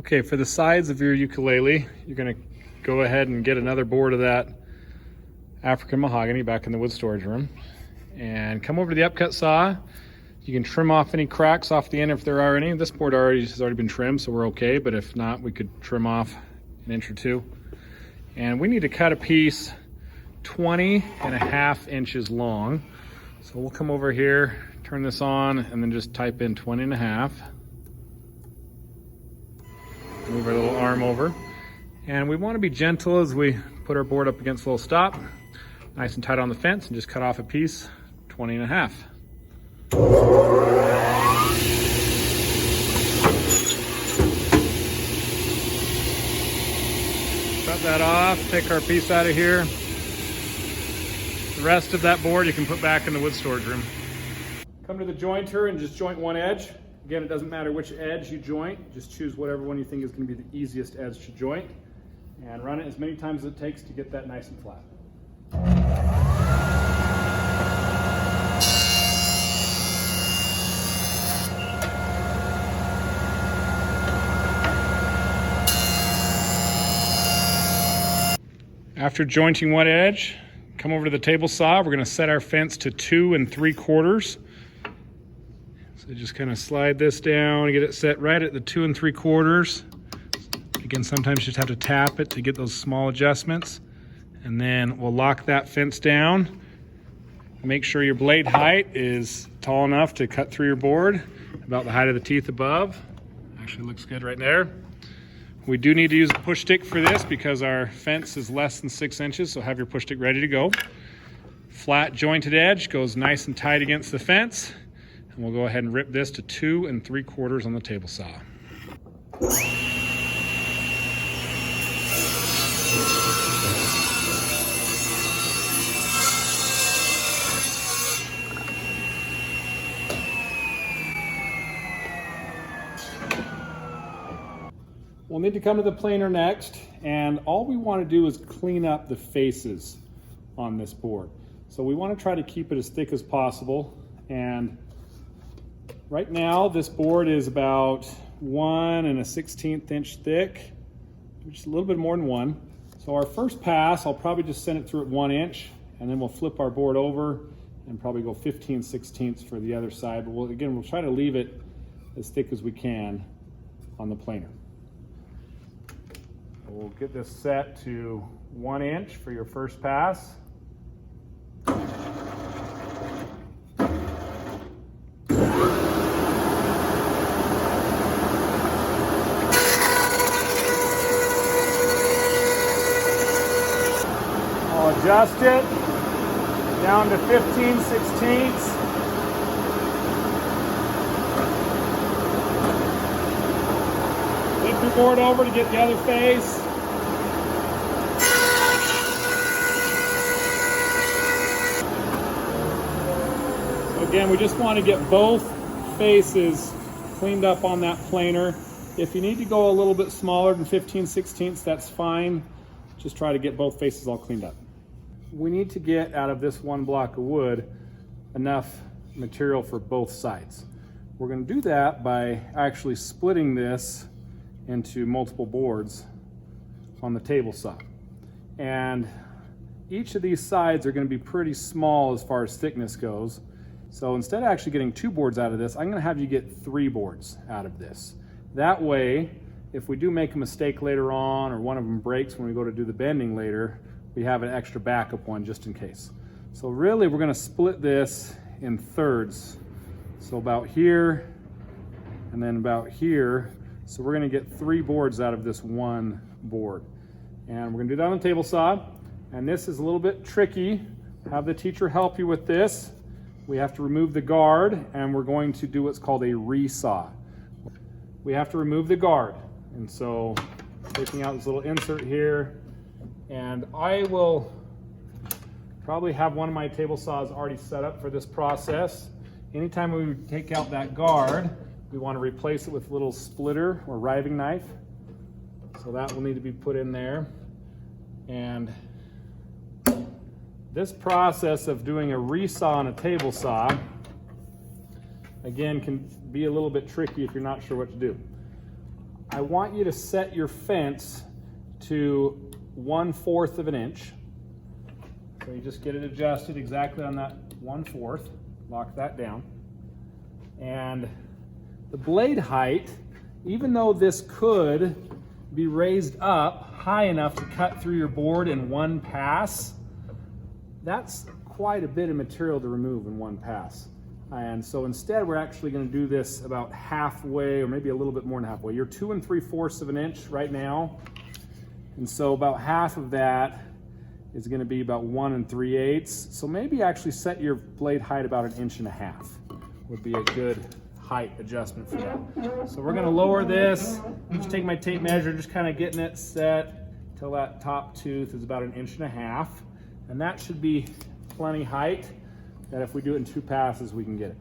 Okay, for the sides of your ukulele, you're going to go ahead and get another board of that African mahogany back in the wood storage room and come over to the upcut saw. You can trim off any cracks off the end if there are any. This board has already been trimmed, so we're okay, but if not, we could trim off an inch or two. And we need to cut a piece 20.5 inches long. So we'll come over here, turn this on, and then just type in 20.5. Move our little arm over. And we want to be gentle as we put our board up against a little stop. Nice and tight on the fence, and just cut off a piece 20.5. Cut that off, take our piece out of here. The rest of that board you can put back in the wood storage room. Come to the jointer and just joint one edge. Again, it doesn't matter which edge you joint, just choose whatever one you think is going to be the easiest edge to joint, and run it as many times as it takes to get that nice and flat. After jointing one edge, come over to the table saw. We're going to set our fence to 2 3/4. So just kind of slide this down and get it set right at the 2 3/4. Again, sometimes you just have to tap it to get those small adjustments. And then we'll lock that fence down. Make sure your blade height is tall enough to cut through your board, about the height of the teeth above. Actually looks good right there. We do need to use a push stick for this because our fence is less than 6 inches, so have your push stick ready to go. Flat jointed edge goes nice and tight against the fence. And we'll go ahead and rip this to 2 3/4 on the table saw. We'll need to come to the planer next, and all we want to do is clean up the faces on this board. So we want to try to keep it as thick as possible, and right now this board is about 1 1/16 inch thick, which is a little bit more than 1. So our first pass, I'll probably just send it through at 1 inch, and then we'll flip our board over and probably go 15/16 for the other side. But we'll try to leave it as thick as we can on the planer. We'll get this set to 1 inch for your first pass. I'll adjust it down to 15/16. Flip your board over to get the other face. Again, we just want to get both faces cleaned up on that planer. If you need to go a little bit smaller than 15/16, that's fine. Just try to get both faces all cleaned up. We need to get out of this one block of wood enough material for both sides. We're going to do that by actually splitting this into multiple boards on the table saw. And each of these sides are going to be pretty small as far as thickness goes. So instead of actually getting 2 boards out of this, I'm going to have you get 3 boards out of this. That way, if we do make a mistake later on or one of them breaks when we go to do the bending later, we have an extra backup one just in case. So really, we're going to split this in thirds. So about here and then about here. So we're going to get 3 boards out of this one board. And we're going to do that on the table saw. And this is a little bit tricky. Have the teacher help you with this. We have to remove the guard, and we're going to do what's called a resaw. We have to remove the guard. And so taking out this little insert here, and I will probably have one of my table saws already set up for this process. Anytime we take out that guard, we want to replace it with a little splitter or riving knife. So that will need to be put in there. And this process of doing a resaw on a table saw, again, can be a little bit tricky if you're not sure what to do. I want you to set your fence to 1/4 of an inch. So you just get it adjusted exactly on that 1/4, lock that down. And the blade height, even though this could be raised up high enough to cut through your board in one pass, that's quite a bit of material to remove in one pass. And so instead we're actually going to do this about halfway, or maybe a little bit more than halfway. You're 2 3/4 of an inch right now. And so about half of that is going to be about 1 3/8. So maybe actually set your blade height about 1.5 inches would be a good height adjustment for that. So we're going to lower this. Just take my tape measure, just kind of getting it set till that top tooth is about 1.5 inches. And that should be plenty height that if we do it in 2 passes, we can get it.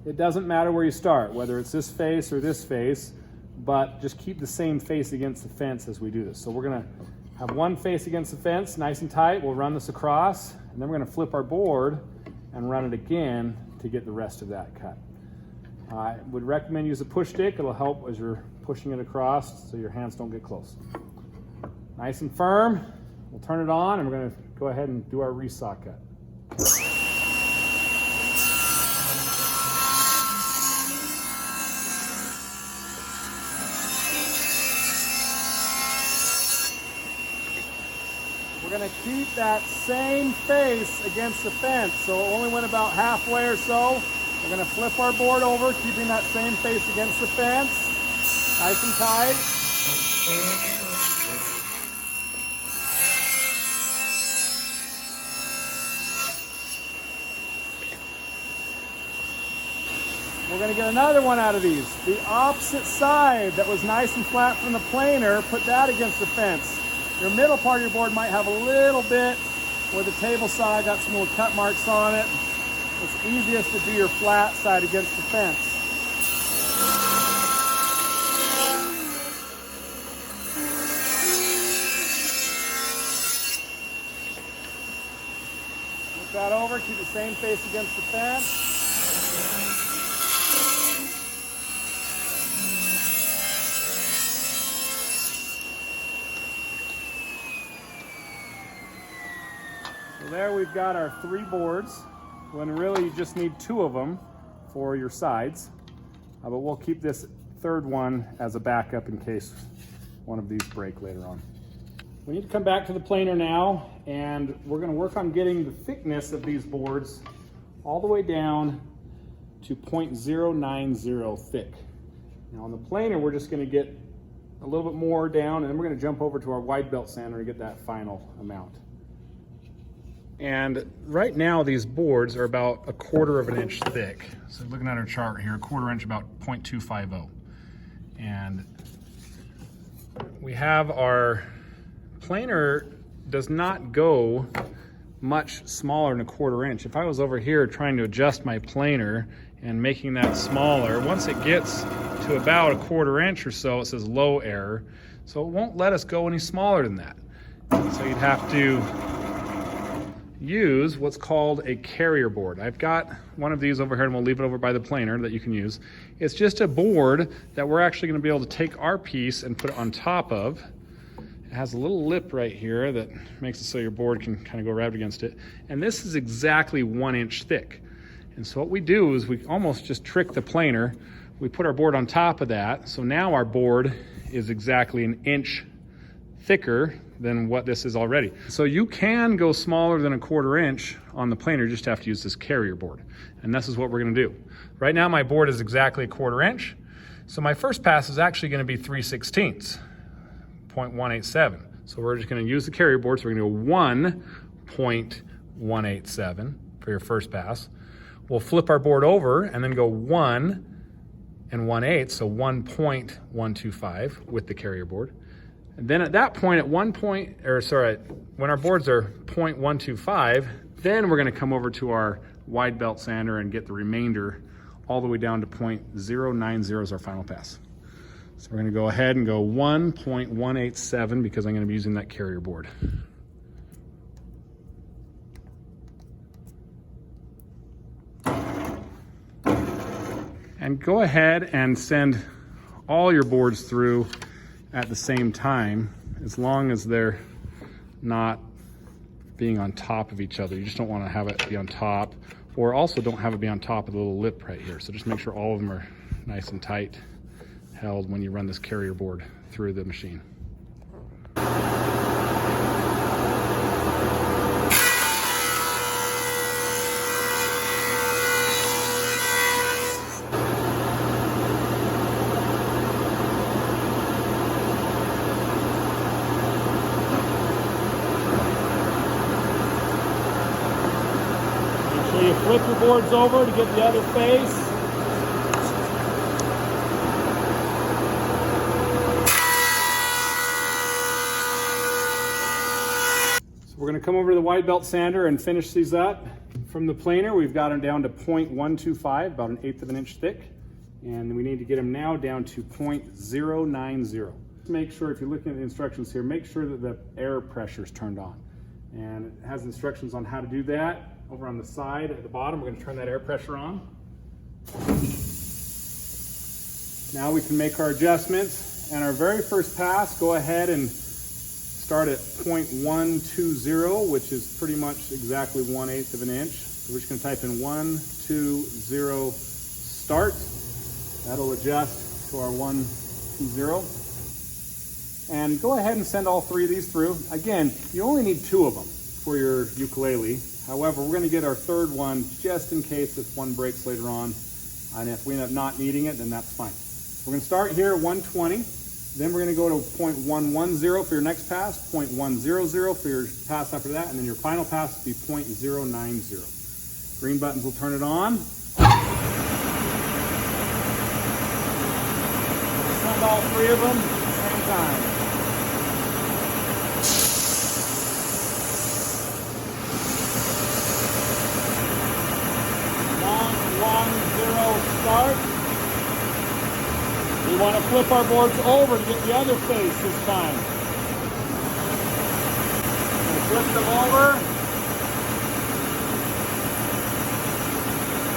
It doesn't matter where you start, whether it's this face or this face, but just keep the same face against the fence as we do this. So we're going to have one face against the fence, nice and tight. We'll run this across, and then we're going to flip our board and run it again to get the rest of that cut. I would recommend use a push stick. It'll help as you're pushing it across so your hands don't get close. Nice and firm. We'll turn it on, and we're going to go ahead and do our resaw cut. We're going to keep that same face against the fence, so it only went about halfway or so. We're going to flip our board over, keeping that same face against the fence, nice and tight. We're going to get another one out of these. The opposite side that was nice and flat from the planer, put that against the fence. Your middle part of your board might have a little bit where the table saw got some little cut marks on it. It's easiest to do your flat side against the fence. Flip that over, keep the same face against the fence. So there we've got our 3 boards, when really you just need 2 of them for your sides. But we'll keep this 3rd one as a backup in case one of these break later on. We need to come back to the planer now, and we're going to work on getting the thickness of these boards all the way down to 0.090 thick. Now on the planer, we're just going to get a little bit more down, and then we're going to jump over to our wide belt sander and get that final amount. And right now these boards are about 1/4 inch thick. So looking at our chart here, 1/4 inch, about 0.250. And we have our planer does not go much smaller than 1/4 inch. If I was over here trying to adjust my planer and making that smaller, once it gets to about 1/4 inch or so, it says low error. So it won't let us go any smaller than that. So you'd have to use what's called a carrier board. I've got one of these over here, and we'll leave it over by the planer that you can use. It's just a board that we're actually going to be able to take our piece and put it on top of. It has a little lip right here that makes it so your board can kind of go right against it. And this is exactly 1 inch thick. And so what we do is we almost just trick the planer. We put our board on top of that. So now our board is exactly 1 inch thicker than what this is already. So you can go smaller than 1/4 inch on the planer, you just have to use this carrier board. And this is what we're gonna do. Right now my board is exactly 1/4 inch. So my first pass is actually gonna be 3/16, 0.187. So we're just gonna use the carrier board. So we're gonna go 1.187 for your first pass. We'll flip our board over and then go 1 1/8, so 1.125 with the carrier board. And then at that point, when our boards are 0.125, then we're going to come over to our wide belt sander and get the remainder all the way down to 0.090 is our final pass. So we're going to go ahead and go 1.187 because I'm going to be using that carrier board. And go ahead and send all your boards through at the same time, as long as they're not being on top of each other. You just don't want to have it be on top, or also don't have it be on top of the little lip right here. So just make sure all of them are nice and tight held when you run this carrier board through the machine. So you flip your boards over to get the other face. So we're going to come over to the wide belt sander and finish these up. From the planer, we've got them down to 0.125, about 1/8 of an inch thick. And we need to get them now down to 0.090. Make sure, if you're looking at the instructions here, make sure that the air pressure is turned on. And it has instructions on how to do that. Over on the side at the bottom, we're going to turn that air pressure on. Now we can make our adjustments. And our very first pass, go ahead and start at 0.120, which is pretty much exactly 1/8 of an inch. So we're just going to type in 120 start. That'll adjust to our 120. And go ahead and send all 3 of these through. Again, you only need 2 of them for your ukulele. However, we're going to get our 3rd one just in case this one breaks later on. And if we end up not needing it, then that's fine. We're going to start here at 120. Then we're going to go to 0.110 for your next pass, 0.100 for your pass after that, and then your final pass will be 0.090. Green buttons will turn it on. Send all 3 of them at the same time. Start. We want to flip our boards over to get the other face this time. We'll flip them over.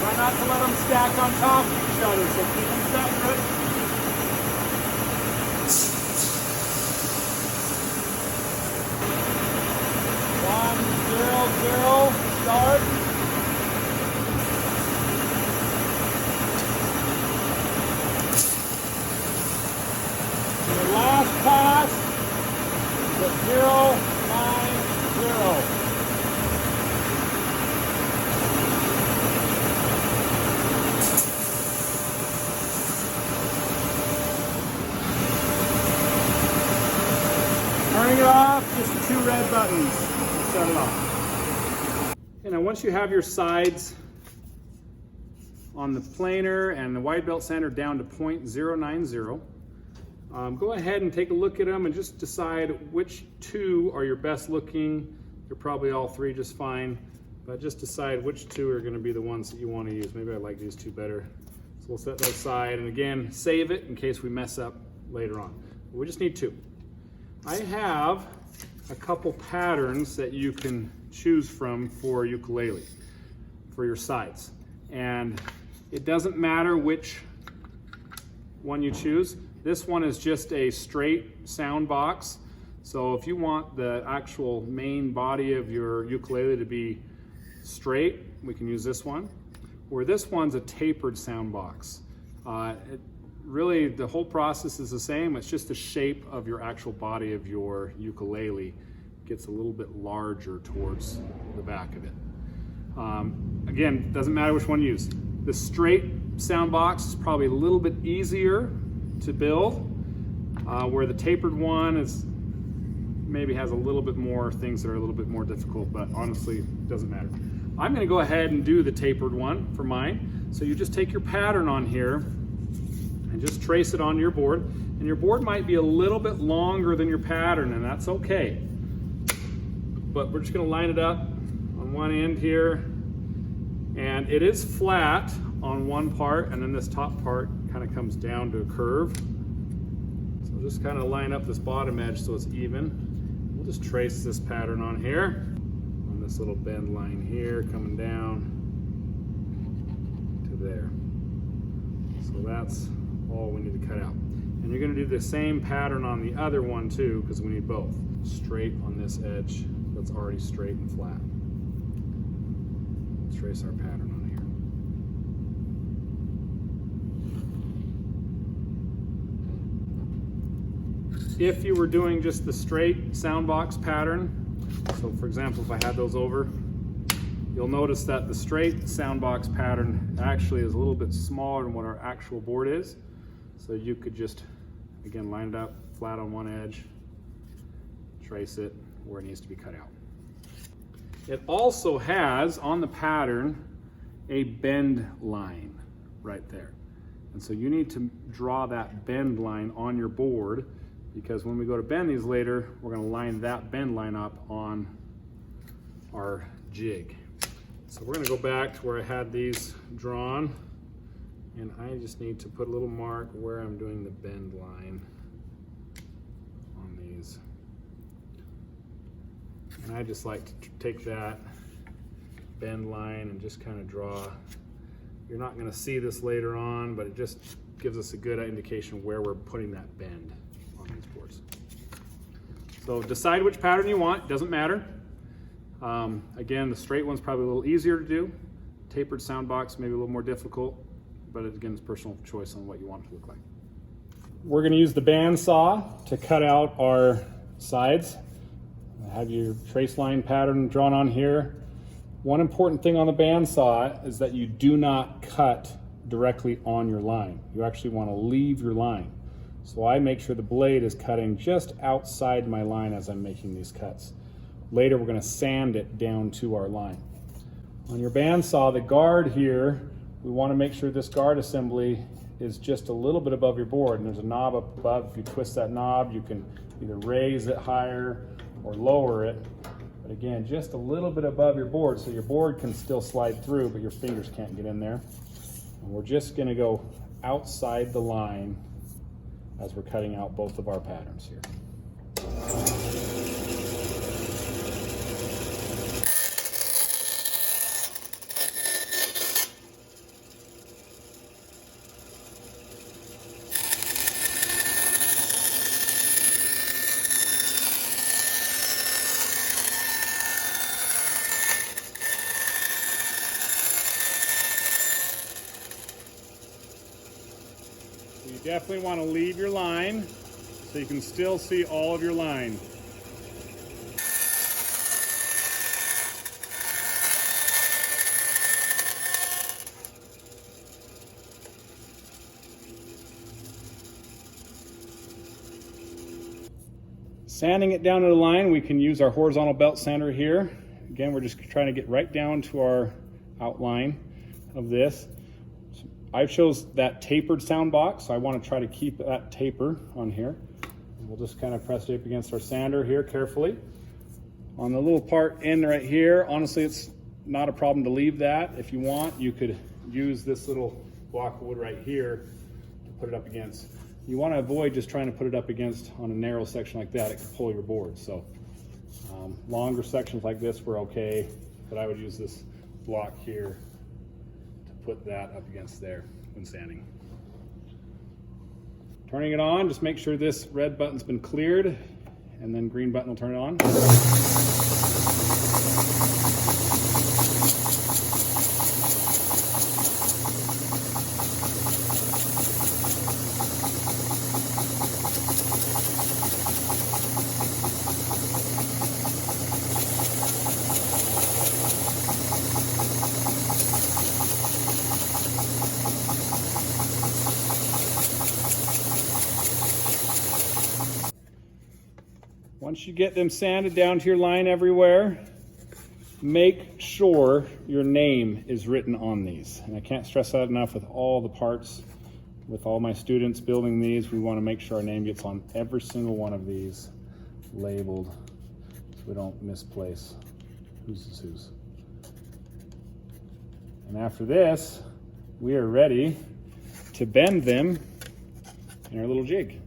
Try not to let them stack on top of each other, so keep them separate. One, zero, start. Last pass at 090. Turning it off, just the 2 red buttons to shut it off. Okay, now once you have your sides on the planer and the wide belt sander down to 0.090, go ahead and take a look at them and just decide which 2 are your best looking. You're probably all 3 just fine, but just decide which 2 are going to be the ones that you want to use. Maybe I like these 2 better. So we'll set that aside, and again, save it in case we mess up later on. We just need 2. I have a couple patterns that you can choose from for ukulele, for your sides. And it doesn't matter which one you choose. This one is just a straight sound box. So if you want the actual main body of your ukulele to be straight, we can use this one. Or this one's a tapered sound box. Really, the whole process is the same. It's just the shape of your actual body of your ukulele gets a little bit larger towards the back of it. Again, doesn't matter which one you use. The straight sound box is probably a little bit easier to build, where the tapered one is maybe has a little bit more things that are a little bit more difficult, but honestly, it doesn't matter. I'm going to go ahead and do the tapered one for mine. So you just take your pattern on here and just trace it on your board. And your board might be a little bit longer than your pattern, and that's okay. But we're just going to line it up on one end here. And it is flat on one part, and then this top part kind of comes down to a curve. So just kind of line up this bottom edge so it's even. We'll just trace this pattern on here, on this little bend line here, coming down to there. So that's all we need to cut out. And you're going to do the same pattern on the other one too, because we need both. Straight on this edge that's already straight and flat. Let's trace our pattern on here. If you were doing just the straight sound box pattern, so for example, if I had those over, you'll notice that the straight sound box pattern actually is a little bit smaller than what our actual board is. So you could just, again, line it up flat on one edge, trace it where it needs to be cut out. It also has on the pattern a bend line right there. And so you need to draw that bend line on your board, because when we go to bend these later, we're going to line that bend line up on our jig. So we're going to go back to where I had these drawn, and I just need to put a little mark where I'm doing the bend line on these. And I just like to take that bend line and just kind of draw. You're not going to see this later on, but it just gives us a good indication where we're putting that bend on these boards. So decide which pattern you want, doesn't matter. Again, the straight one's probably a little easier to do. Tapered sound box, maybe a little more difficult, but again, it's personal choice on what you want it to look like. We're going to use the band saw to cut out our sides. Have your trace line pattern drawn on here. One important thing on the band saw is that you do not cut directly on your line. You actually want to leave your line. So I make sure the blade is cutting just outside my line as I'm making these cuts. Later, we're going to sand it down to our line. On your bandsaw, the guard here, we want to make sure this guard assembly is just a little bit above your board, and there's a knob up above. If you twist that knob, you can either raise it higher or lower it. But again, just a little bit above your board, so your board can still slide through, but your fingers can't get in there. And we're just going to go outside the line as we're cutting out both of our patterns here. You definitely want to leave your line so you can still see all of your line. Sanding it down to the line, we can use our horizontal belt sander here. Again, we're just trying to get right down to our outline of this. I chose that tapered sound box, so I want to try to keep that taper on here. We'll just kind of press it up against our sander here carefully. On the little part in right here, honestly, it's not a problem to leave that. If you want, you could use this little block of wood right here to put it up against. You want to avoid just trying to put it up against on a narrow section like that. It could pull your board. So longer sections like this were okay, but I would use this block here to put that up against there when sanding. Turning it on, just make sure this red button's been cleared, and then green button will turn it on. Once you get them sanded down to your line everywhere, make sure your name is written on these. And I can't stress that enough with all the parts, with all my students building these. We want to make sure our name gets on every single one of these labeled so we don't misplace whose is whose. And after this, we are ready to bend them in our little jig.